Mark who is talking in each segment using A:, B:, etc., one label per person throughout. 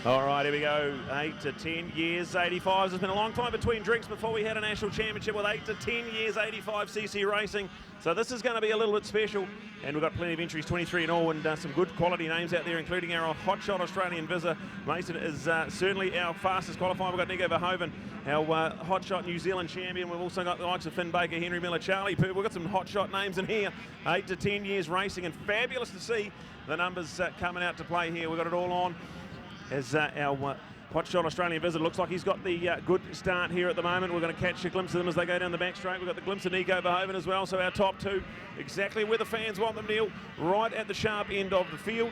A: All right, here we go. 8 to 10 years, 85s. It's been a long time between drinks before we had a national championship with 8 to 10 years, 85 CC racing. So this is going to be a little bit special. And we've got plenty of entries, 23 in all, and some good quality names out there, including our hotshot Australian Vizzer. Mason is certainly our fastest qualifier. We've got Nico Verhoeven, our hotshot New Zealand champion. We've also got the likes of Finn Baker, Henry Miller, Charlie Pooh. We've got some hotshot names in here. 8 to 10 years racing, and fabulous to see the numbers coming out to play here. We've got it all on. As our hotshot Australian Vizzer looks like he's got the good start here at the moment. We're going to catch a glimpse of them as they go down the back straight. We've got the glimpse of Nico Verhoeven as well. So our top two, exactly where the fans want them, Neil, right at the sharp end of the field.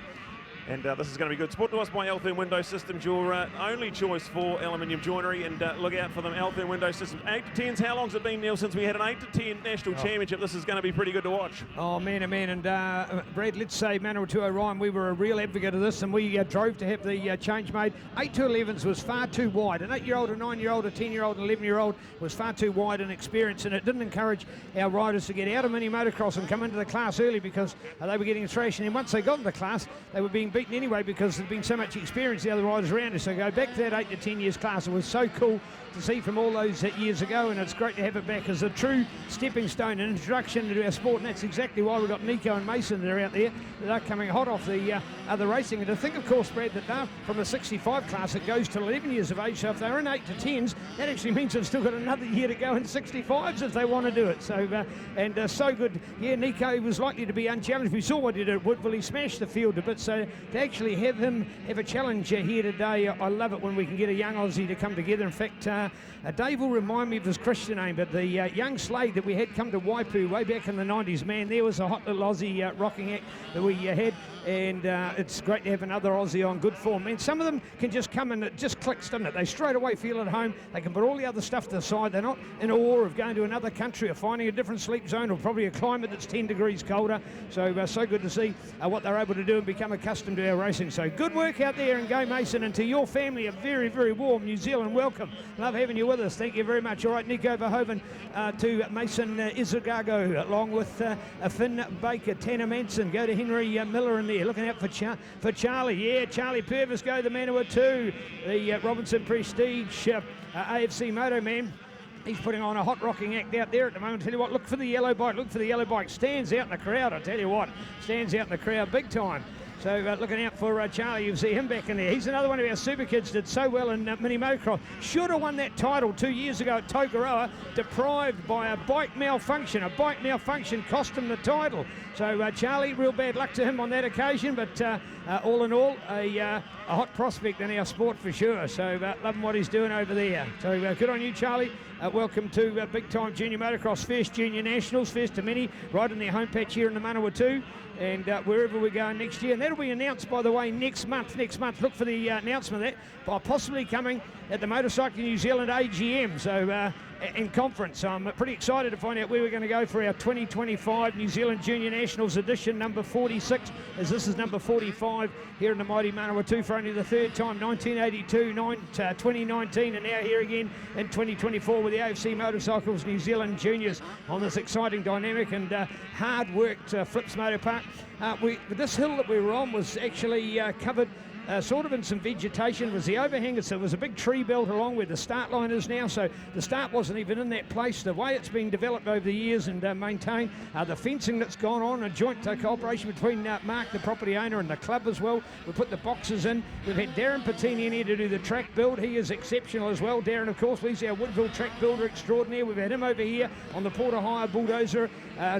A: And this is going to be good. Sport to us by Altherm Window Systems, your only choice for aluminium joinery. And look out for them, Altherm Window Systems. 8 to 10s, how long's it been, Neil, since we had an 8 to 10 national championship? This is going to be pretty good to watch.
B: Oh, man, oh, man. And Brad, let's say Manawatu Orion, we were a real advocate of this, and we drove to have the change made. 8 to 11s was far too wide. An 8-year-old, a 9-year-old, a 10-year-old, an 11-year-old was far too wide in experience, and it didn't encourage our riders to get out of mini motocross and come into the class early because they were getting thrashed. And then once they got into the class, they were being beaten anyway because there's been so much experience the other riders around us. So go back to that 8 to 10 years class. It was so cool to see from all those years ago, and it's great to have it back as a true stepping stone and introduction to our sport. And that's exactly why we've got Nico and Mason that are out there that are coming hot off the other racing. And to think, of course, Brad, that they're from the 65 class, it goes to 11 years of age. So if they're in 8 to 10s, that actually means they've still got another year to go in 65s if they want to do it. So so good. Yeah, Nico was likely to be unchallenged. We saw what he did at Woodville. He smashed the field a bit. So to actually have him have a challenge here today, I love it when we can get a young Aussie to come together. In fact, Dave will remind me of his Christian name, but the young Slade that we had come to Waipu way back in the 90s, man, there was a hot little Aussie rocking act that we had. And it's great to have another Aussie on good form. Man, some of them can just come and it just clicks, doesn't it? They straight away feel at home. They can put all the other stuff to the side. They're not in awe of going to another country or finding a different sleep zone or probably a climate that's 10 degrees colder. So so good to see what they're able to do and become accustomed to our racing. So good work out there, and go Mason. And to your family, a very, very warm New Zealand welcome. Love having you with us. Thank you very much. All right, Nico Verhoeven to Mason Izagago, along with Finn Baker, Tanner Manson. Go to Henry Miller in there. Looking out for Charlie. Yeah, Charlie Purvis, go the Manawatu. The Robinson Prestige AFC Moto Man. He's putting on a hot rocking act out there at the moment. Tell you what, look for the yellow bike. Look for the yellow bike. Stands out in the crowd, I tell you what. Stands out in the crowd big time. So looking out for Charlie, you see him back in there. He's another one of our super kids, did so well in mini motocross. Should have won that title 2 years ago at Tokoroa, deprived by a bike malfunction. A bike malfunction cost him the title. So Charlie, real bad luck to him on that occasion, but all in all, a hot prospect in our sport for sure. So loving what he's doing over there. So good on you, Charlie. Welcome to big time junior motocross, first junior nationals, first to many, right in their home patch here in the Manawatu. And wherever we're going next year. And that'll be announced, by the way, next month. Look for the announcement of that, possibly coming at the Motorcycle New Zealand AGM, so in conference. So I'm pretty excited to find out where we're going to go for our 2025 New Zealand Junior Nationals edition, number 46, as this is number 45 here in the mighty Manawatu for only the third time, 1982, 2019, and now here again in 2024 with the AFC Motorcycles New Zealand Juniors on this exciting, dynamic and hard-worked Flips Motor Park. This hill that we were on was actually covered sort of in some vegetation. It was the overhang, so it was a big tree belt along where the start line is now, so the start wasn't even in that place. The way it's been developed over the years and maintained, the fencing that's gone on, a joint cooperation between Mark, the property owner, and the club as well. We put the boxes in. We've had Darren Patini in here to do the track build. He is exceptional as well. Darren, of course, he's our Woodville track builder extraordinaire. We've had him over here on the Porter Hire bulldozer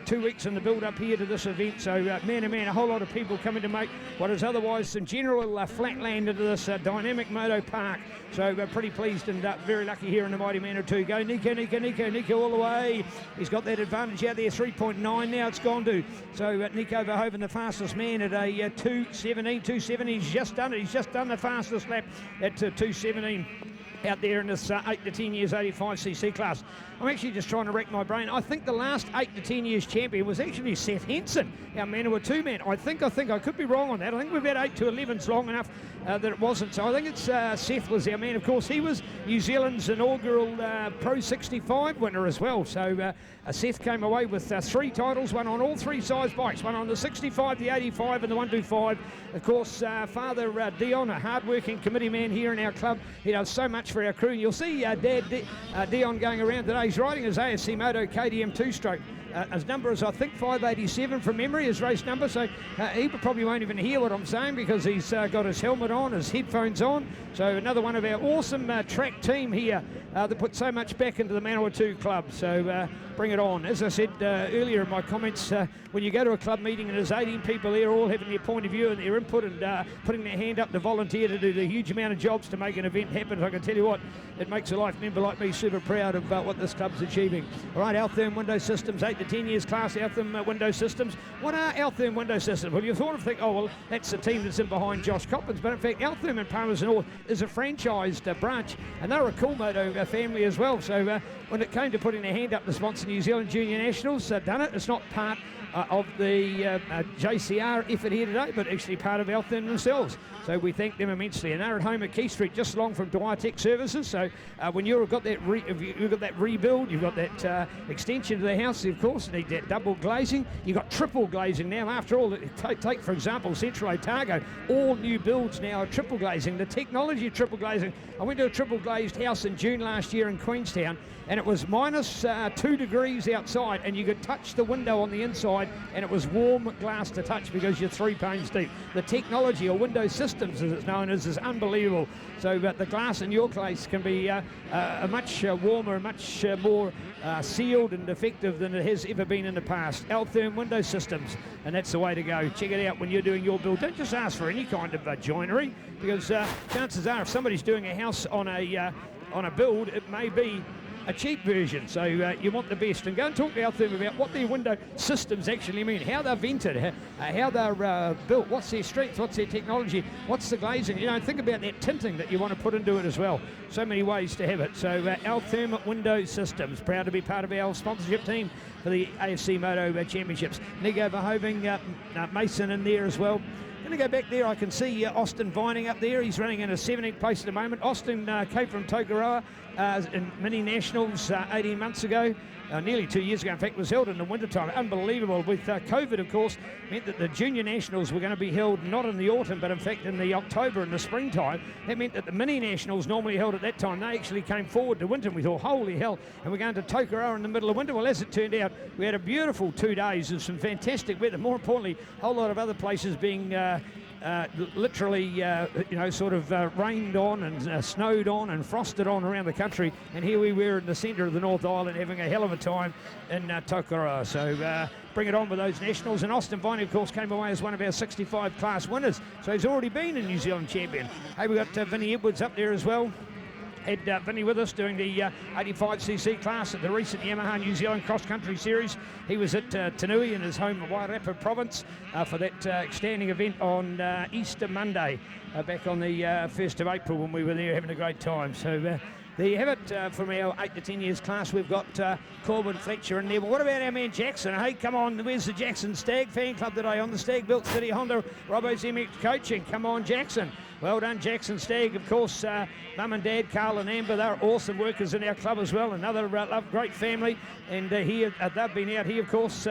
B: 2 weeks in the build up here to this event. So man, oh man, a whole lot of people coming to make what is otherwise some general flatland into this dynamic moto park. So pretty pleased and very lucky here in the mighty Manawatu. Go Nico all the way. He's got that advantage out there, 3.9 now it's gone to. So Nico Verhoeven, the fastest man at a 2:17. He's just done it. He's just done the fastest lap at 2:17. out there in this 8 to 10 years 85cc class. I'm actually just trying to rack my brain. I think the last 8 to 10 years champion was actually Seth Henson, our Manawa 2-man. I think I could be wrong on that. I think we've had 8 to 11s long enough that it wasn't. So I think it's Seth was our man. Of course, he was New Zealand's inaugural Pro 65 winner as well. So Seth came away with 3 titles, one on all 3 size bikes, one on the 65, the 85 and the 125. Of course, Father Dion, a hard-working committee man here in our club. He does so much for our crew. And you'll see Dad Dion going around today. He's riding his AFC Moto KTM 2-stroke. His number is, I think, 587 from memory, his race number. So he probably won't even hear what I'm saying because he's got his helmet on, his headphones on. So another one of our awesome track team here that put so much back into the Manawa 2 club. So bring it on. As I said earlier in my comments, when you go to a club meeting and there's 18 people there all having their point of view and their input and putting their hand up to volunteer to do the huge amount of jobs to make an event happen, I can tell you what, it makes a life member like me super proud of what this club's achieving. All right, Altherm Window Systems, 8 to 10 years class, Altherm Window Systems. What are Altherm Window Systems? Well, you thought of think, oh, well, that's the team that's in behind Josh Coppins, but in fact, Altherm and Palmers North is a franchised branch, and they're a cool moto family as well. So when it came to putting their hand up to sponsor New Zealand Junior Nationals, done it. It's not part of the JCR effort here today, but actually part of Altherm themselves. So we thank them immensely. And they're at home at Key Street, just along from Dwyer Tech Services. So when you've got that you've got that rebuild, you've got that extension to the house, of course, you need that double glazing. You've got triple glazing now. After all, take for example, Central Otago, all new builds now are triple glazing. The technology of triple glazing. I went to a triple glazed house in June last year in Queenstown, and it was minus 2 degrees outside, and you could touch the window on the inside, and it was warm glass to touch because you're 3 pounds deep. The technology, or window systems as it's known as, is unbelievable. So the glass in your place can be a much warmer, much more sealed and effective than it has ever been in the past. Altherm Window Systems, and that's the way to go. Check it out when you're doing your build. Don't just ask for any kind of joinery, because chances are if somebody's doing a house on a build, it may be a cheap version, so you want the best. And go and talk to Altherm about what their window systems actually mean, how they're vented, how they're built, what's their strength, what's their technology, what's the glazing. You know, think about that tinting that you want to put into it as well. So many ways to have it. So Altherm Window Systems, proud to be part of our sponsorship team for the AFC Moto Championships. Nico Verhoeven, Mason in there as well. Going to go back there, I can see Austin Vining up there. He's running in a 17th place at the moment. Austin came from Tokoroa in mini nationals 18 months ago. Nearly 2 years ago, in fact, was held in the wintertime. Unbelievable. With COVID, of course, meant that the junior nationals were going to be held not in the autumn, but in fact in the October and the springtime. That meant that the mini nationals normally held at that time, they actually came forward to winter. And we thought, holy hell, and we're going to Tokoroa in the middle of winter. Well, as it turned out, we had a beautiful 2 days of some fantastic weather. More importantly, a whole lot of other places being literally, sort of rained on and snowed on and frosted on around the country. And here we were in the centre of the North Island having a hell of a time in Tokoroa. So bring it on with those nationals. And Austin Vining, of course, came away as one of our 65 class winners. So he's already been a New Zealand champion. Hey, we've got Vinny Edwards up there as well. Had Vinny with us doing the 85cc class at the recent Yamaha New Zealand Cross Country Series. He was at Tanui in his home Wairarapa province for that standing event on Easter Monday back on the 1st of April when we were there having a great time. So there you have it from our 8 to 10 years class. We've got Corbin Fletcher in there. But what about our man Jackson? Hey, come on, where's the Jackson Stag fan club today on the Stag Built City Honda Robbo's MX coaching? Come on, Jackson. Well done, Jackson Stag. Of course, Mum and Dad, Carl and Amber, they're awesome workers in our club as well. Another great family. And here they've been out here, of course.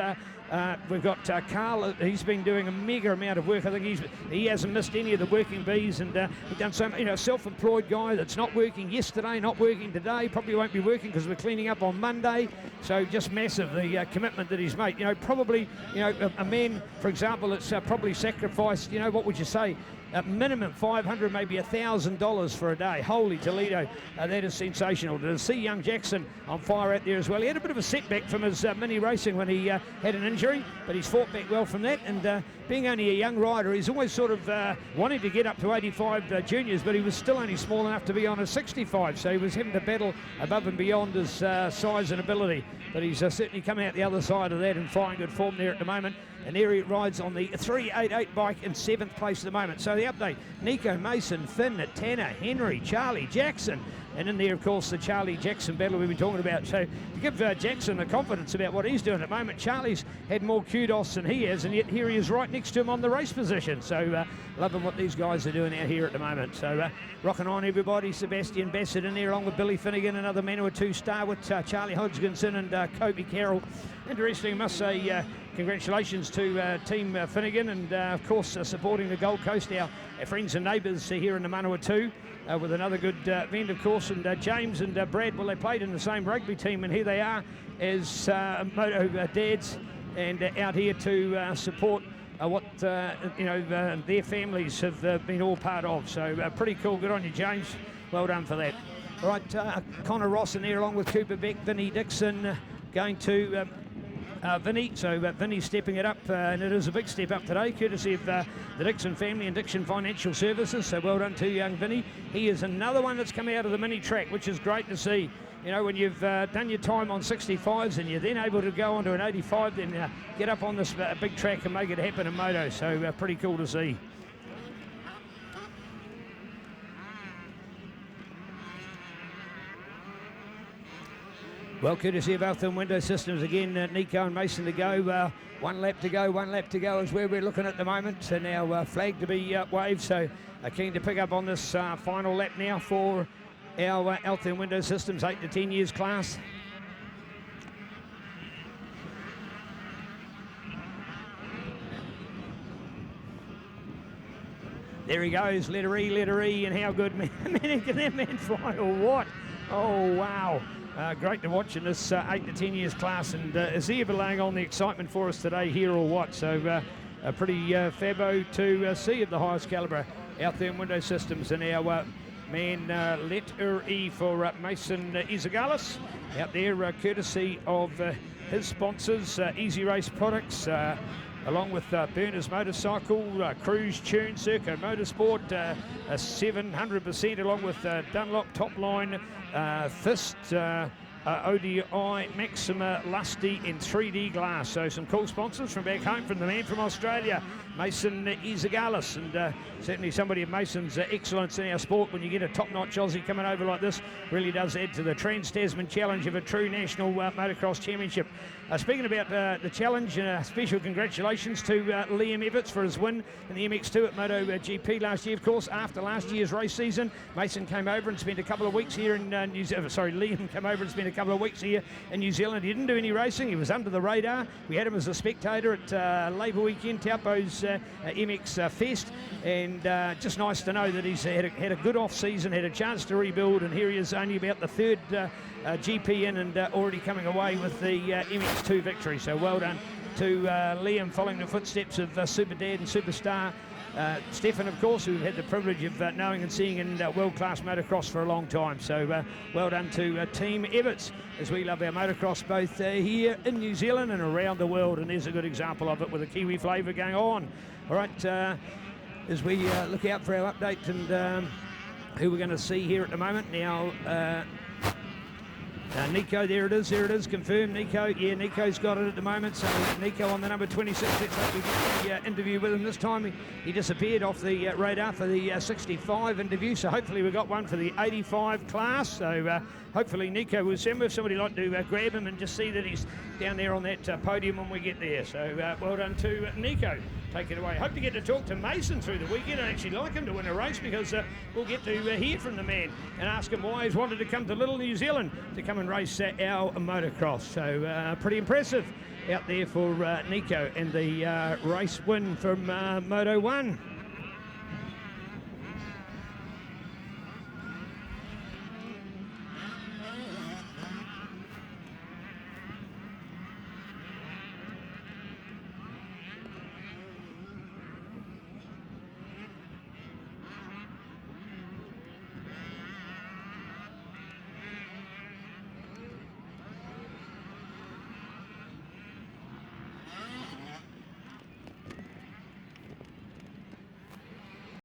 B: We've got Carl. He's been doing a mega amount of work. I think he hasn't missed any of the working bees, and he's done so much. Self-employed guy that's not working yesterday, not working today, probably won't be working because we're cleaning up on Monday. So just massive, the commitment that he's made. Probably, a man, for example, that's probably sacrificed, what would you say? At minimum $500, maybe $1,000 for a day. Holy Toledo, that is sensational. To see young Jackson on fire out there as well. He had a bit of a setback from his mini racing when he had an injury, but he's fought back well from that. And being only a young rider, he's always sort of wanting to get up to 85 juniors, but he was still only small enough to be on a 65, so he was having to battle above and beyond his size and ability. But he's certainly coming out the other side of that and flying good form there at the moment. and there he rides on the 388 bike in 7th place at the moment. So the update, Nico, Mason, Finn, Tanner, Henry, Charlie, Jackson, and in there, of course, the Charlie Jackson battle we've been talking about. So to give Jackson the confidence about what he's doing at the moment, Charlie's had more kudos than he has, and yet here he is right next to him on the race position. So loving what these guys are doing out here at the moment. So rocking on, everybody. Sebastian Bassett in there along with Billy Finnegan, another Manawatu 2 star with Charlie Hodgkinson and Kobe Carroll. Interesting, I must say, congratulations to Team Finnegan and, of course, supporting the Gold Coast, our friends and neighbours here in the Manawatu. With another good event, of course, and James and Brad, well, they played in the same rugby team, and here they are as moto dads, and out here to support what their families have been all part of. So pretty cool. Good on you, James. Well done for that. All right, Connor Ross in there along with Cooper Beck, Vinny Dixon going to Vinny. So Vinny's stepping it up, and it is a big step up today, courtesy of the Dixon family and Dixon Financial Services. So well done to young Vinny. He is another one that's coming out of the mini track, which is great to see. You know, when you've done your time on 65s and you're then able to go onto an 85, then get up on this big track and make it happen in moto. So pretty cool to see. Well, courtesy of Alton Window Systems again, Nico and Mason to go. 1 lap to go is where we're looking at the moment. So now flag to be waved, so keen to pick up on this final lap now for our Alton Window Systems 8 to 10 years class. There he goes, letter E, and how good, man, can that man fly or what? Oh, wow. Great to watch in this 8 to 10 years class, and is he ever laying on the excitement for us today here or what? So a pretty fabo to see at the highest calibre out there in Window Systems, and our man letter E for Mason Izagalis out there courtesy of his sponsors, Easy Race Products, along with Burners Motorcycle, Cruise Tune, Serco Motorsport, 700%, along with Dunlop Topline, Fist, ODI, Maxima, Lusty, and 3D Glass. So some cool sponsors from back home, from the man from Australia, Mason Izagalis, and certainly somebody of Mason's excellence in our sport. When you get a top-notch Aussie coming over like this, really does add to the Trans-Tasman Challenge of a true national motocross championship. Speaking about the challenge, special congratulations to Liam Everts for his win in the MX2 at MotoGP last year. Of course, after last year's race season, Mason came over and spent a couple of weeks here in New Zealand. Liam came over and spent a couple of weeks here in New Zealand. He didn't do any racing. He was under the radar. We had him as a spectator at Labour Weekend, Taupo's MX Fest, and just nice to know that he's had a good off-season, had a chance to rebuild, and here he is only about the third GP in and already coming away with the MX2 victory. So well done to Liam, following the footsteps of Super Dad and Superstar Stefan, of course, who had the privilege of knowing and seeing in world-class motocross for a long time. So well done to Team Everts, as we love our motocross both here in New Zealand and around the world, and there's a good example of it with a Kiwi flavour going on. All right, as we look out for our update and who we're going to see here at the moment now. Nico, there it is, confirmed. Nico, yeah, Nico's got it at the moment. So Nico on the number 26. Let's hope we get the interview with him this time. He disappeared off the radar for the 65 interview, so hopefully we got one for the 85 class. So hopefully Nico will send with somebody like to grab him and just see that he's down there on that podium when we get there. So well done to Nico. Take it away. Hope to get to talk to Mason through the weekend. I'd actually like him to win a race, because we'll get to hear from the man and ask him why he's wanted to come to Little New Zealand to come and race our motocross. So pretty impressive out there for Nico, and the race win from Moto 1.